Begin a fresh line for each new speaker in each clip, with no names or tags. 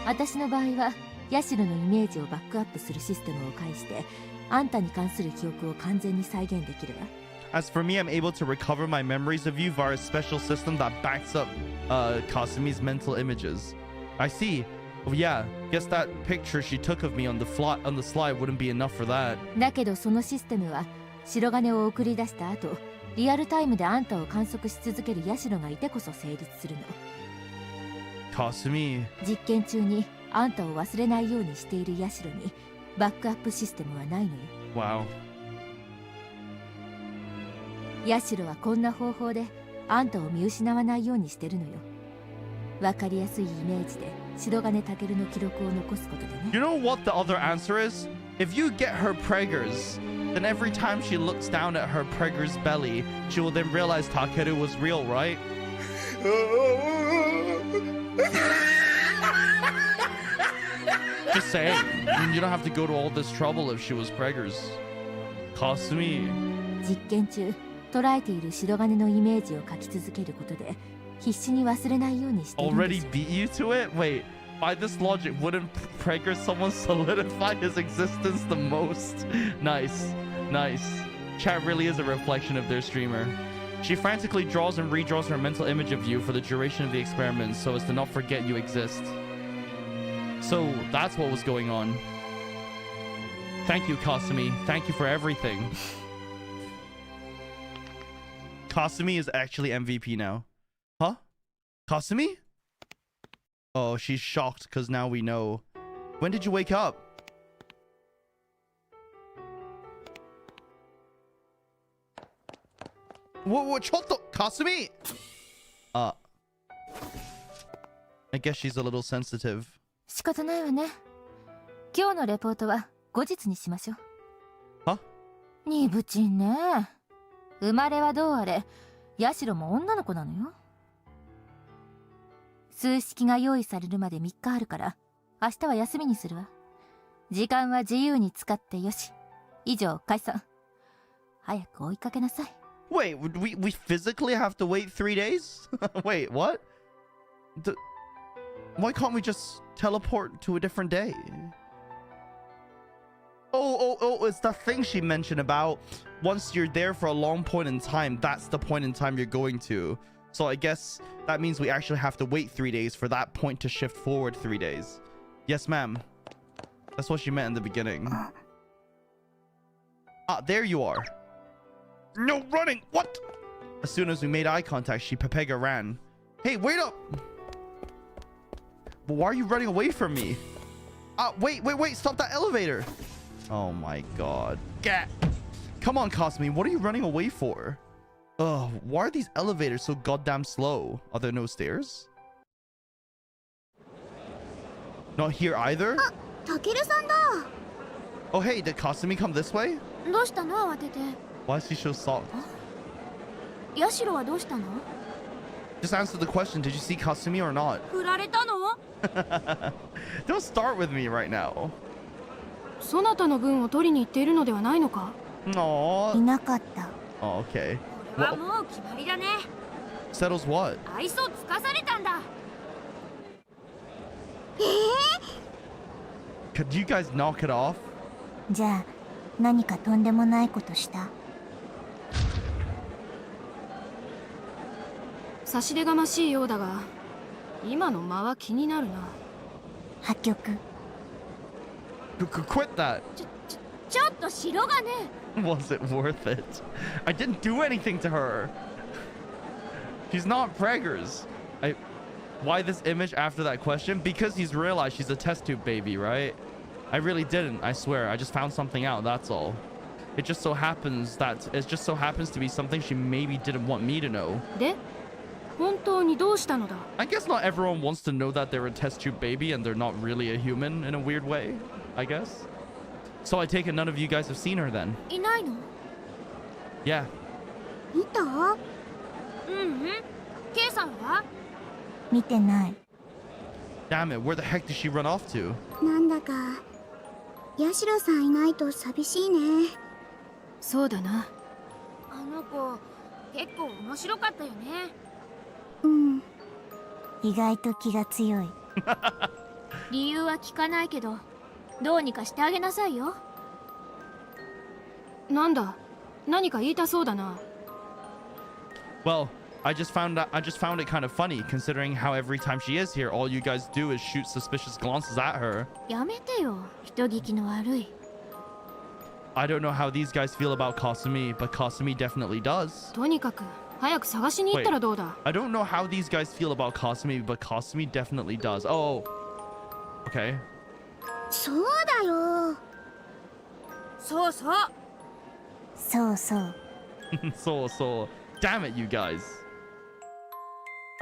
私の場合はヤシロのイメージをバックアップするシステムを介してあんたに関する記憶を完全に再現できるわ。
As for me, I'm able to recover my memories of you via a special system that backs up Kasumi's mental images. I see. Oh, yeah, guess that picture she took of me on the slide wouldn't be enough for that.
だけどそのシステムは白金を送り出した後、リアルタイムであんたを観測し続けるヤシロがいてこそ成立するの。
Kasumi.
実験中にあんたを忘れないようにしているヤシロにバックアップシステムはないのよ。
Wow.
ヤシロはこんな方法であんたを見失わないようにしてるのよ。わかりやすいイメージで白金健の記録を残すことでね。
You know what the other answer is? If you get her preggers, then every time she looks down at her pregger's belly, she will then realize Takeru was real, right? Just saying. You don't have to go to all this trouble if she was preggers. Kasumi.
実験中、捉えている白金のイメージを書き続けることで必死に忘れないようにしているんです。
Already beat you to it? Wait, by this logic, wouldn't Pregger someone solidify his existence the most? Nice, nice. Chat really is a reflection of their streamer. She frantically draws and redraws her mental image of you for the duration of the experiment so as to not forget you exist. So that's what was going on. Thank you, Kasumi. Thank you for everything. Kasumi is actually MVP now. Huh? Kasumi? Oh, she's shocked because now we know. When did you wake up? What? Chotto? Kasumi? I guess she's a little sensitive.
仕方ないわね。今日のレポートは後日にしましょう。
は？
にぶちんね。生まれはどうあれ、ヤシロも女の子なのよ。数式が用意されるまで3日あるから、明日は休みにするわ。時間は自由に使ってよし。以上、解散。早く追いかけなさい。
Wait, we physically have to wait 3 days? Wait, what? Why can't we just teleport to a different day? Oh, it's the thing she mentioned about once you're there for a long point in time, that's the point in time you're going to. So I guess that means we actually have to wait 3 days for that point to shift forward 3 days. Yes, ma'am. That's what she meant in the beginning. Ah, there you are. No running! What? As soon as we made eye contact, Pepega ran. Hey, wait up! But why are you running away from me? Wait, stop that elevator! Oh my god. Get! Come on, Kasumi, what are you running away for? Ugh, why are these elevators so goddamn slow? Are there no stairs? Not here either? Oh hey, did Kasumi come this way? Why is she so soft? Just answer the question, did you see Kasumi or not? Don't start with me right now.
そなたの分を取りに行っているのではないのか?
Aww.
いなかった。
Oh, okay.
これはもう決まりだね。
Settles what?
愛想つかされたんだ。
Could you guys knock it off?
じゃあ、何かとんでもないことした？
差し出がましいようだが、今の間は気になるな。
破局。
Quit that.
ちょっと白金。
Was it worth it? I didn't do anything to her. She's not preggers. Why this image after that question? Because he's realized she's a test tube baby, right? I really didn't, I swear. I just found something out, that's all. It just so happens to be something she maybe didn't want me to know.
で、本当にどうしたのだ?
I guess not everyone wants to know that they're a test tube baby and they're not really a human in a weird way, I guess. So I take it none of you guys have seen her then.
いないの?
Yeah.
見た？K
さんは?
見てない。
Damn it, where the heck did she run off to?
なんだか、ヤシロさんいないと寂しいね。
そうだな。
あの子、結構面白かったよね。
うん。意外と気が強い。
理由は聞かないけどどうにかしてあげなさいよ。
なんだ、何か言いたそうだな。
Well, I just found it kind of funny considering how every time she is here, all you guys do is shoot suspicious glances at her.
やめてよ、人聞きの悪い。
I don't know how these guys feel about Kasumi, but Kasumi definitely does.
とにかく早く探しに行ったらどうだ。
I don't know how these guys feel about Kasumi, but Kasumi definitely does. Oh, okay.
そうだよ。そうそう。
そうそう。
So, damn it, you guys.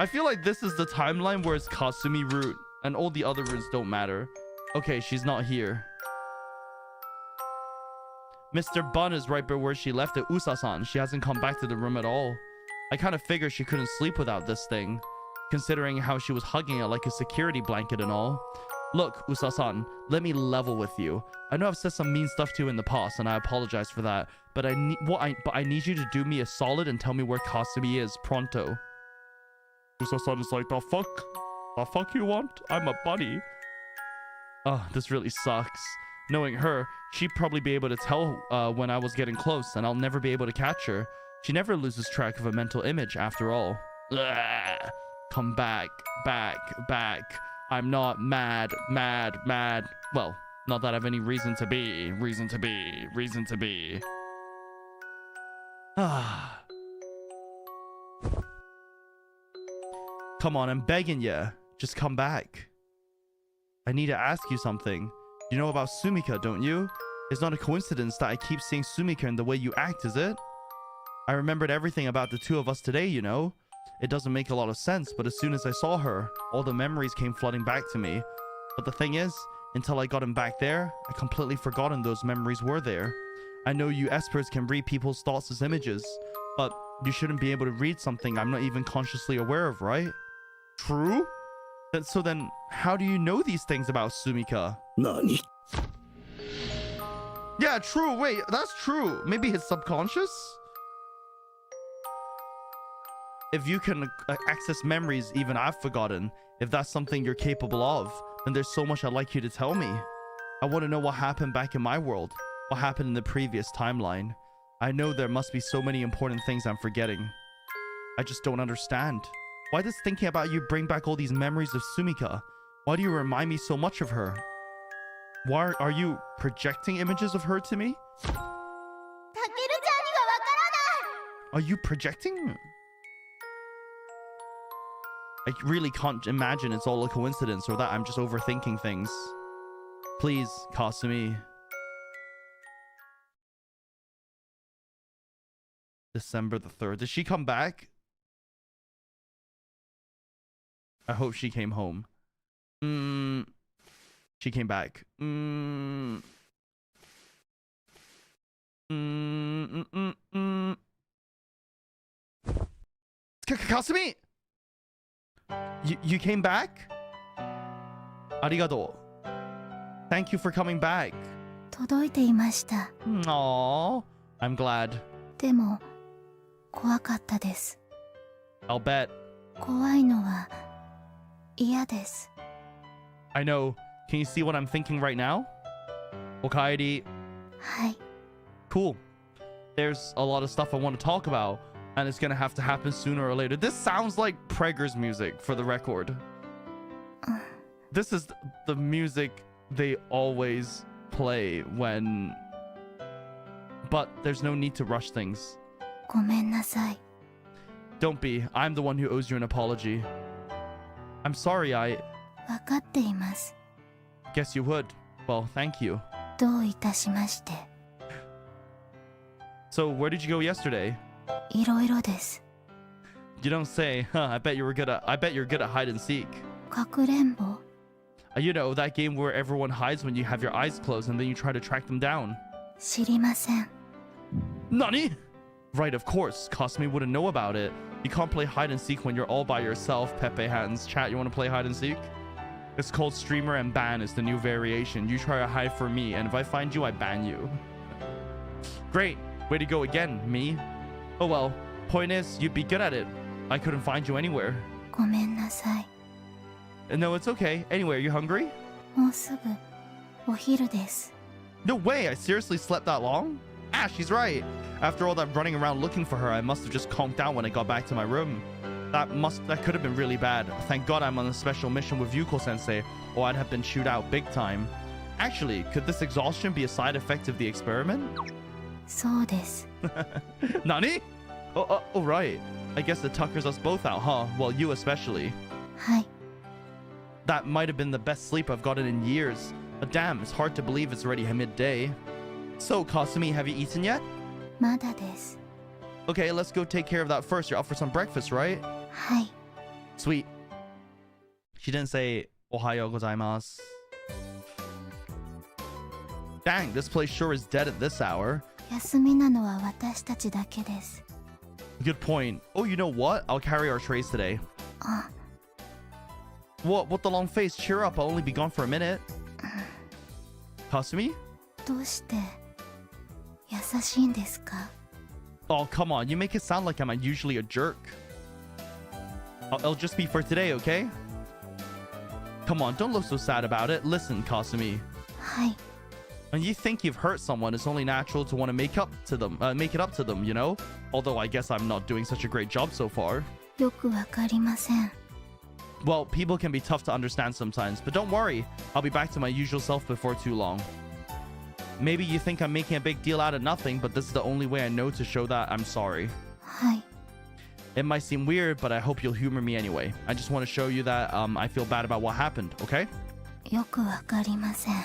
I feel like this is the timeline where it's Kasumi route and all the other routes don't matter. Okay, she's not here. Mr. Bun is right by where she left it. Usa-san, she hasn't come back to the room at all. I kind of figured she couldn't sleep without this thing, considering how she was hugging it like a security blanket and all. Look, Usa-san, let me level with you. I know I've said some mean stuff to you in the past, and I apologize for that. But I need you to do me a solid and tell me where Kasumi is, pronto. Usa-san is like, the fuck you want? I'm a bunny. Oh, this really sucks. Knowing her, she'd probably be able to tell when I was getting close, and I'll never be able to catch her. She never loses track of a mental image, after all. Ugh. Come back. I'm not mad. Well, not that I have any reason to be. Come on, I'm begging you. Just come back. I need to ask you something. You know about Sumika, don't you? It's not a coincidence that I keep seeing Sumika in the way you act, is it? I remembered everything about the two of us today, you know? It doesn't make a lot of sense, but as soon as I saw her, all the memories came flooding back to me. But the thing is, until I got him back there, I completely forgotten those memories were there. I know you espers can read people's thoughts as images, but you shouldn't be able to read something I'm not even consciously aware of, right? True? So then, how do you know these things about Sumika?
Nani?
Yeah, true. Wait, that's true. Maybe his subconscious? If you can access memories even I've forgotten, if that's something you're capable of, then there's so much I'd like you to tell me. I want to know what happened back in my world, what happened in the previous timeline. I know there must be so many important things I'm forgetting. I just don't understand. Why does thinking about you bring back all these memories of Sumika? Why do you remind me so much of her? Why are you projecting images of her to me? Are you projecting? I really can't imagine it's all a coincidence or that I'm just overthinking things. Please, Kasumi. December the 3rd. Did she come back? I hope she came home. She came back. Kasumi! You came back? Arigato. Thank you for coming back.
届いていました。
Aww. I'm glad.
でも怖かったです。
I'll bet.
怖いのは嫌です。
I know. Can you see what I'm thinking right now? Okaeri.
はい。
Cool. There's a lot of stuff I want to talk about, and it's gonna have to happen sooner or later. This sounds like Prager's music, for the record. This is the music they always play when... But there's no need to rush things.
ごめんなさい。
Don't be. I'm the one who owes you an apology. I'm sorry,
分かっています。
Guess you would. Well, thank you.
どういたしまして。
So, where did you go yesterday?
いろいろです。
You don't say. Huh, I bet you're good at hide and seek.
かくれんぼ
You know, that game where everyone hides when you have your eyes closed and then you try to track them down.
知りません。
Nani? Right, of course. Kasumi wouldn't know about it. You can't play hide and seek when you're all by yourself, Pepe Hands. Chat, you want to play hide and seek? It's called streamer and ban. It's the new variation. You try to hide for me, and if I find you, I ban you. Great. Way to go again, me. Oh well. Point is, you'd be good at it. I couldn't find you anywhere.
ごめんなさい。
No, it's okay. Anyway, are you hungry?
もうすぐお昼です。
No way, I seriously slept that long? Ah, she's right. After all that running around looking for her, I must have just conked out when I got back to my room. That could have been really bad. Thank God I'm on a special mission with Yuko-sensei, or I'd have been chewed out big time. Actually, could this exhaustion be a side effect of the experiment?
そうです。
Nani? Oh, right. I guess it tuckers us both out, huh? Well, you especially.
はい。
That might have been the best sleep I've gotten in years. But damn, it's hard to believe it's already midday. So, Kasumi, have you eaten yet?
まだです。
Okay, let's go take care of that first. You're up for some breakfast, right?
はい。
Sweet. She didn't say Ohayo gozaimasu. Dang, this place sure is dead at this hour.
休みなのは私たちだけです。
Good point. Oh, you know what? I'll carry our trays today.
あ、
What the long face? Cheer up, I'll only be gone for a minute. Kasumi?
どうして優しいんですか？
Oh, come on. You make it sound like I'm usually a jerk. It'll just be for today, okay? Come on, don't look so sad about it. Listen, Kasumi.
はい。
When you think you've hurt someone, it's only natural to want to make it up to them, you know? Although I guess I'm not doing such a great job so far.
よくわかりません。
Well, people can be tough to understand sometimes, but don't worry. I'll be back to my usual self before too long. Maybe you think I'm making a big deal out of nothing, but this is the only way I know to show that I'm sorry.
はい。
It might seem weird, but I hope you'll humor me anyway. I just want to show you that I feel bad about what happened, okay?
よくわかりません。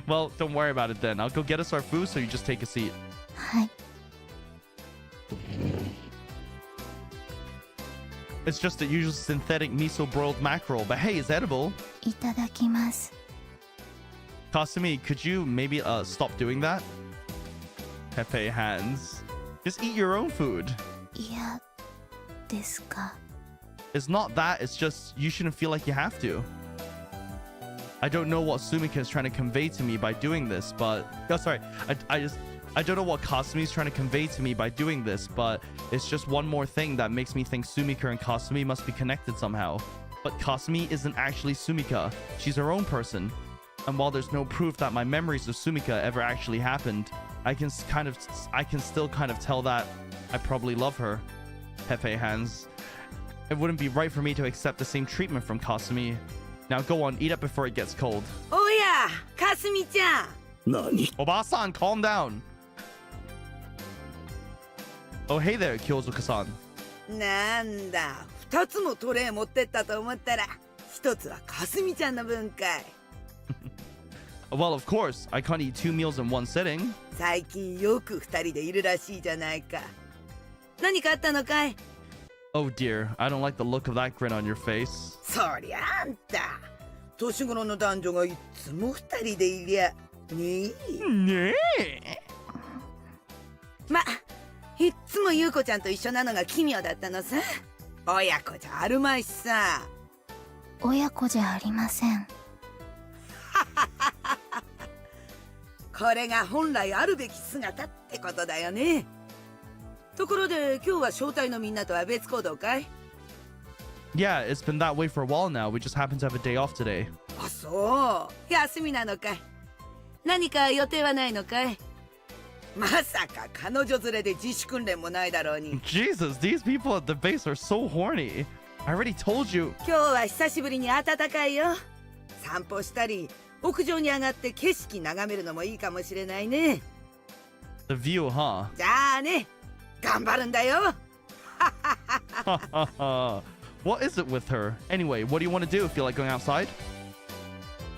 Well, don't worry about it then. I'll go get us our food, so you just take a seat.
はい。
It's just the usual synthetic miso broiled mackerel, but hey, it's edible.
いただきます。
Kasumi, could you maybe stop doing that? Pepe hands. Just eat your own food.
嫌ですか？
It's not that, it's just you shouldn't feel like you have to. I don't know what Sumika is trying to convey to me by doing this, but... Oh, sorry. I don't know what Kasumi is trying to convey to me by doing this, but it's just one more thing that makes me think Sumika and Kasumi must be connected somehow. But Kasumi isn't actually Sumika. She's her own person. And while there's no proof that my memories of Sumika ever actually happened, I can still kind of tell that I probably love her. Pepe hands. It wouldn't be right for me to accept the same treatment from Kasumi. Now go on, eat up before it gets cold.
Oh yeah, Kasumi-chan.
何
Oba-san, calm down. Oh, hey there, Kyozuka-san.
なんだ、2つもトレイ持ってったと思ったら、1つはかすみちゃんの分かい。
Well, of course, I can't eat 2 meals in one sitting.
最近よく2人でいるらしいじゃないか。何かあったのかい？
Oh dear, I don't like the look of that grin on your face.
そりゃあんた、年頃の男女がいつも2人でいりゃ、ねえ。ま、いっつも優子ちゃんと一緒なのが奇妙だったのさ。親子じゃあるまいしさ。
親子じゃありません。
これが本来あるべき姿ってことだよね。ところで今日は招待のみんなとは別行動かい？
Yeah, it's been that way for a while now. We just happen to have a day off today.
あ、そう。休みなのかい？何か予定はないのかい？まさか彼女連れで自主訓練もないだろうに。
Jesus, these people at the base are so horny. I already told you.
今日は久しぶりに暖かいよ。散歩したり、屋上に上がって景色眺めるのもいいかもしれないね。
The view, huh?
じゃあね、頑張るんだよ。
What is it with her? Anyway, what do you want to do? Feel like going outside?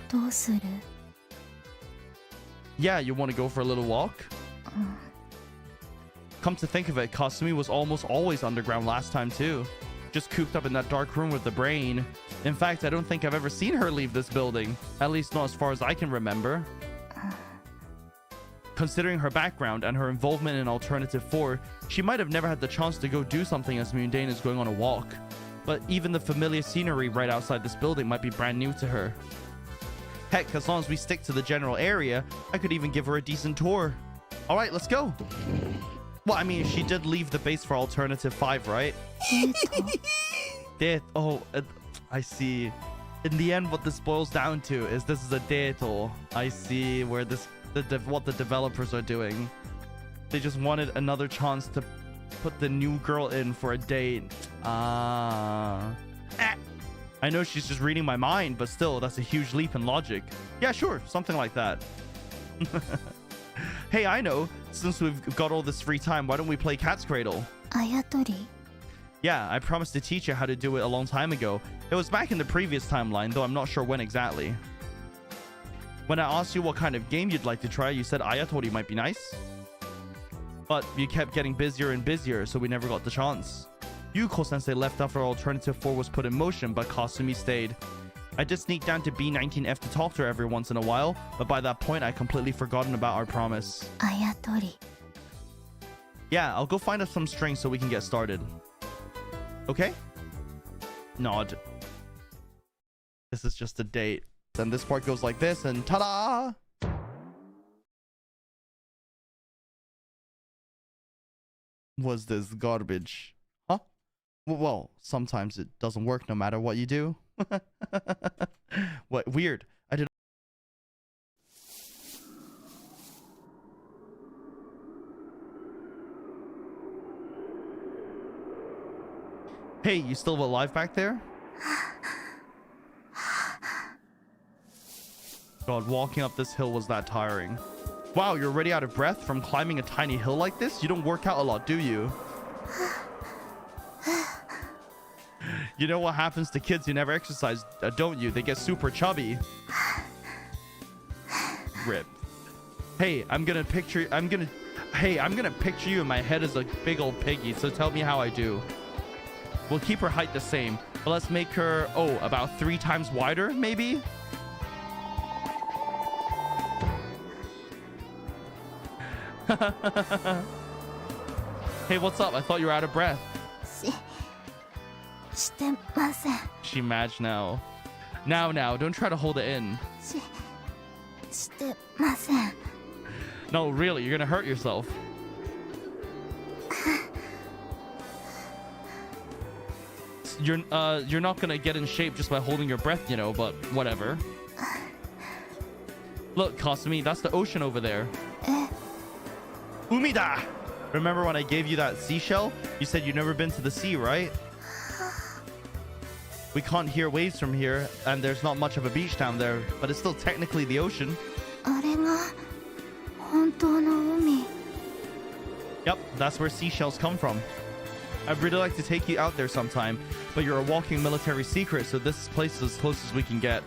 どうする？
Yeah, you want to go for a little walk? Come to think of it, Kasumi was almost always underground last time too. Just cooped up in that dark room with the brain. In fact, I don't think I've ever seen her leave this building. At least not as far as I can remember. Considering her background and her involvement in Alternative 4, she might have never had the chance to go do something as mundane as going on a walk. But even the familiar scenery right outside this building might be brand new to her. Heck, as long as we stick to the general area, I could even give her a decent tour. Alright, let's go. Well, I mean, she did leave the base for Alternative 5, right? I see. In the end, what this boils down to is this is a date. I see where what the developers are doing. They just wanted another chance to put the new girl in for a date. I know she's just reading my mind, but still, that's a huge leap in logic. Yeah, sure, something like that. Hey, I know. Since we've got all this free time, why don't we play Cat's Cradle?
Ayatori.
Yeah, I promised to teach you how to do it a long time ago. It was back in the previous timeline, though I'm not sure when exactly. When I asked you what kind of game you'd like to try, you said Ayatori might be nice. But you kept getting busier and busier, so we never got the chance. Yuko-sensei left after Alternative 4 was put in motion, but Kasumi stayed. I just sneaked down to B19F to talk to her every once in a while, but by that point, I completely forgotten about our promise.
Ayatori.
Yeah, I'll go find us some strings so we can get started. Okay? Nod. This is just a date. Then this part goes like this, and ta-da! Was this garbage? Huh? Well, sometimes it doesn't work no matter what you do. What? Weird. I did. Hey, you still alive back there? God, walking up this hill was that tiring. Wow, you're already out of breath from climbing a tiny hill like this? You don't work out a lot, do you? You know what happens to kids who never exercise, don't you? They get super chubby. Rip. Hey, I'm gonna picture you in my head as a big old piggy, so tell me how I do. We'll keep her height the same, but let's make her, about 3 times wider, maybe? Hey, what's up? I thought you were out of breath. She matched now. Now, don't try to hold it in. No, really, you're gonna hurt yourself. You're not gonna get in shape just by holding your breath, you know, but whatever. Look, Kasumi, that's the ocean over there. Umida! Remember when I gave you that seashell? You said you'd never been to the sea, right? We can't hear waves from here, and there's not much of a beach down there, but it's still technically the ocean. Yep, that's where seashells come from. I'd really like to take you out there sometime, but you're a walking military secret, so this place is as close as we can get.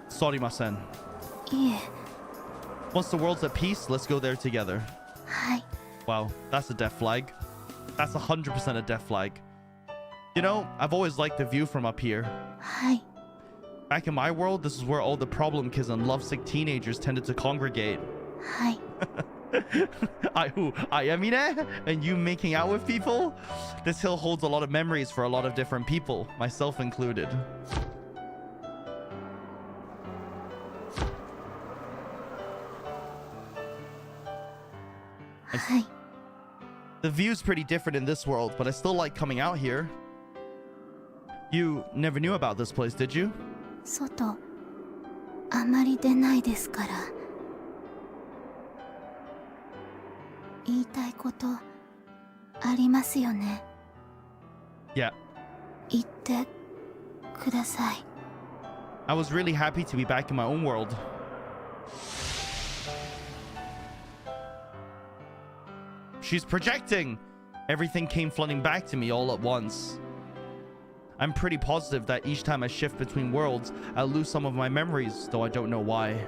Sorimasen.
Yeah.
Once the world's at peace, let's go there together.
Hi.
Wow, that's a death flag. That's 100% a death flag. You know, I've always liked the view from up here.
Hi.
Back in my world, this is where all the problem kids and lovesick teenagers tended to congregate.
Hi.
Ayamine? And you making out with people? This hill holds a lot of memories for a lot of different people, myself included.
Hi.
The view's pretty different in this world, but I still like coming out here. You never knew about this place, did you?
外あまり出ないですから。言いたいことありますよね。
Yeah.
言ってください。
I was really happy to be back in my own world. She's projecting! Everything came flooding back to me all at once. I'm pretty positive that each time I shift between worlds, I'll lose some of my memories, though I don't know why.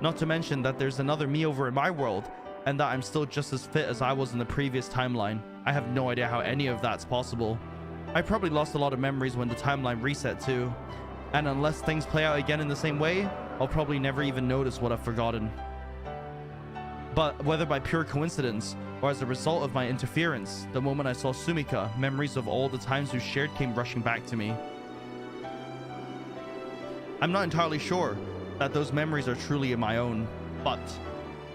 Not to mention that there's another me over in my world, and that I'm still just as fit as I was in the previous timeline. I have no idea how any of that's possible. I probably lost a lot of memories when the timeline reset too. And unless things play out again in the same way, I'll probably never even notice what I've forgotten. But whether by pure coincidence, or as a result of my interference, the moment I saw Sumika, memories of all the times we shared came rushing back to me. I'm not entirely sure that those memories are truly my own, but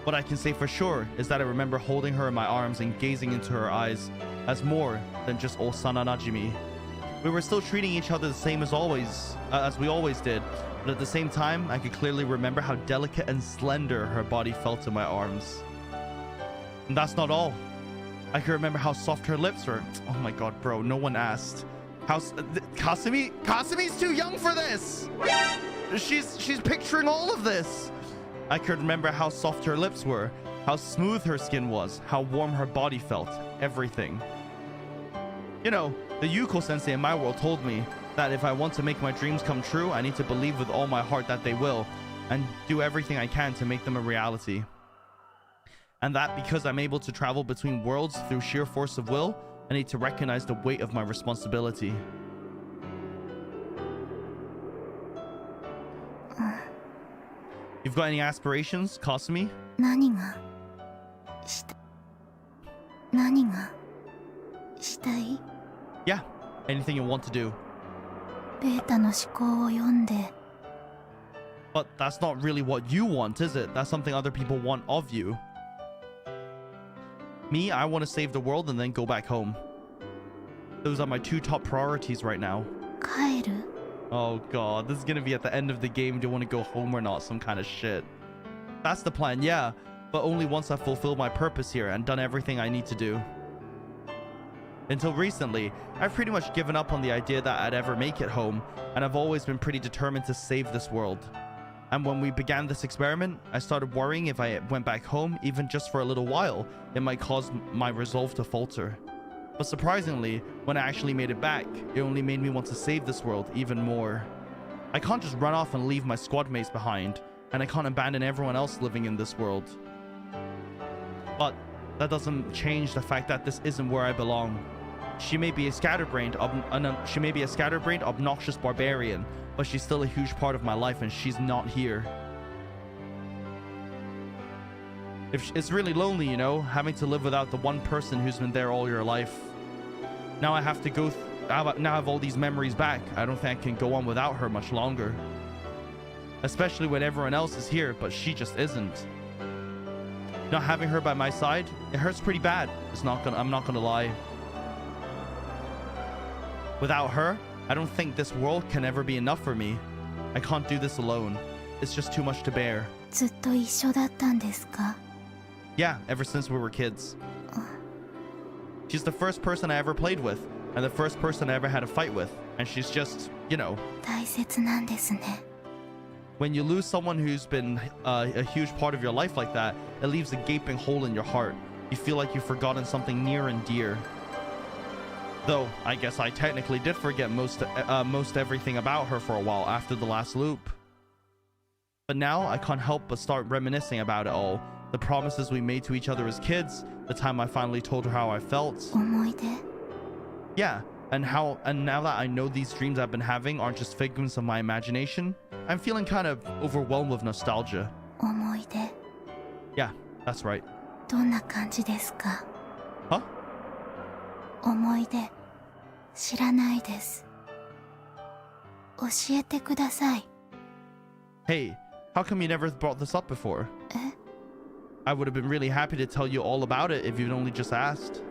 what I can say for sure is that I remember holding her in my arms and gazing into her eyes as more than just Osana Najimi. We were still treating each other the same as always, as we always did. But at the same time, I could clearly remember how delicate and slender her body felt in my arms. And that's not all. I can remember how soft her lips were. Oh my god, bro, no one asked. Kasumi's too young for this. She's picturing all of this. I could remember how soft her lips were, how smooth her skin was, how warm her body felt, everything. You know, the Yuko sensei in my world told me that if I want to make my dreams come true, I need to believe with all my heart that they will, and do everything I can to make them a reality. And that because I'm able to travel between worlds through sheer force of will, I need to recognize the weight of my responsibility. You've got any aspirations, Kasumi?
何がしたい
Yeah, anything you want to do.
ベータの思考を読んで
But that's not really what you want, is it? That's something other people want of you. Me, I want to save the world and then go back home. Those are my two top priorities right now.
帰る
Oh god, this is gonna be at the end of the game. Do you want to go home or not? Some kind of shit. That's the plan, yeah. But only once I've fulfilled my purpose here and done everything I need to do. Until recently, I've pretty much given up on the idea that I'd ever make it home, and I've always been pretty determined to save this world. And when we began this experiment, I started worrying if I went back home, even just for a little while, it might cause my resolve to falter. But surprisingly, when I actually made it back, it only made me want to save this world even more. I can't just run off and leave my squad mates behind, and I can't abandon everyone else living in this world. But that doesn't change the fact that this isn't where I belong. She may be a scatterbrained, obnoxious barbarian, but she's still a huge part of my life, and she's not here. It's really lonely, you know, having to live without the one person who's been there all your life. Now I have to now I have all these memories back. I don't think I can go on without her much longer. Especially when everyone else is here, but she just isn't. Not having her by my side, it hurts pretty bad. I'm not gonna lie. Without her, I don't think this world can ever be enough for me. I can't do this alone. It's just too much to bear.
ずっと一緒だったんですか
Yeah, ever since we were kids. She's the first person I ever played with, and the first person I ever had a fight with, and she's just, you know.
大切なんですね
When you lose someone who's been a huge part of your life like that, it leaves a gaping hole in your heart. You feel like you've forgotten something near and dear. Though, I guess I technically did forget most everything about her for a while after the last loop. But now, I can't help but start reminiscing about it all. The promises we made to each other as kids, the time I finally told her how I felt.
思い出
Yeah, and now that I know these dreams I've been having aren't just figments of my imagination, I'm feeling kind of overwhelmed with nostalgia.
思い出
Yeah, that's right.
どんな感じですか
Huh?
思い出知らないです教えてください
Hey, how come you never brought this up before?
Eh?
I would have been really happy to tell you all about it if you'd only just asked.